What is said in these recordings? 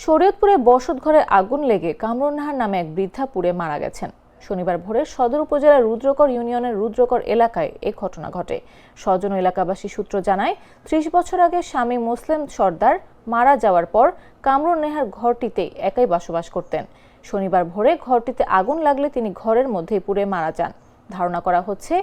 শরীয়তপুরে বসতঘরে আগুন লেগে কামরুন নাহার নামে এক বৃদ্ধা পুড়ে মারা গেছেন। শনিবার ভোরে সদর উপজেলার রুদ্রকর ইউনিয়নের রুদ্রকর এলাকায় এ ঘটনা ঘটে। স্বজন এলাকাবাসী সূত্র জানায়, ৩০ বছর আগে স্বামী মুসলিম সর্দার মারা যাওয়ার পর কামরুন নেহার ঘরটিতে একাই বসবাস করতেন। শনিবার ভোরে ঘরটিতে আগুন লাগলে তিনি ঘরের মধ্যেই পুড়ে মারা যান। ধারণা করা হচ্ছে,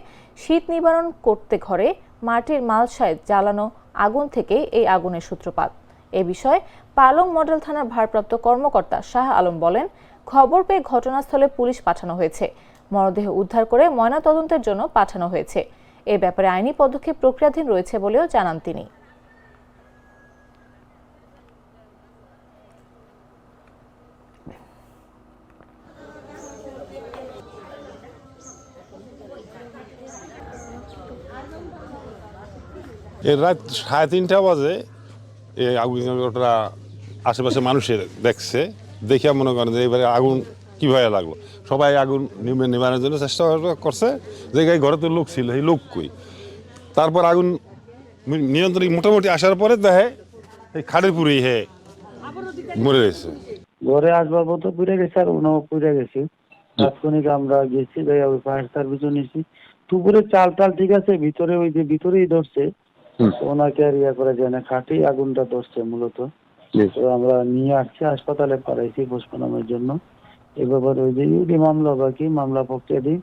শীত নিবারণ করতে ঘরে মাটির মালসায় জ্বালানো আগুন থেকে এই আগুনের সূত্রপাত। এ বিষয়ে পালং মডেল থানার ভারপ্রাপ্ত কর্মকর্তা শাহ আলম বলেন, খবর পেয়ে ঘটনাস্থলে পুলিশ পাঠানো হয়েছে। মরদেহ উদ্ধার করে ময়নাতদন্তের জন্য পাঠানো হয়েছে। এ ব্যাপারে আইনি পদক্ষেপ প্রক্রিয়াধীন রয়েছে বলেও জানান তিনি। রাত 3:30 বাজে এই আগুনটা আশেপাশে মানুষের দেখছে, দেখে মনে করেন যে এবারে আগুন কীভাবে লাগলো। সবাই আগুন নিবানোর জন্য চেষ্টা করছে, যে ঘরে তো লোক ছিল, এই লোক কই। তারপর আগুন নিয়ন্ত্রণ মোটামুটি আসার পরে দেখে এই খাটের পুরি মরে গেছে। ঘরে আসবাবপত্র পুড়ে গেছে আর ওনাও পুড়ে গেছে। তাৎক্ষণিক আমরা গেছি, ওই ফায়ার সার্ভিসও নিয়েছি। দুপুরে চাল টাল ঠিক আছে, ভিতরে ওই যে ভিতরেই ধরছে, ওনাকে আর ইয়ে করা যায় না, খাটেই আগুনটা ধরছে মূলত। তো আমরা নিয়ে আসছি, হাসপাতালে পাঠাইছি পোস্টমর্টমের জন্য। এ ব্যাপারে ওই যে ইউডি মামলা বাকি, মামলা প্রক্রিয়াধীন।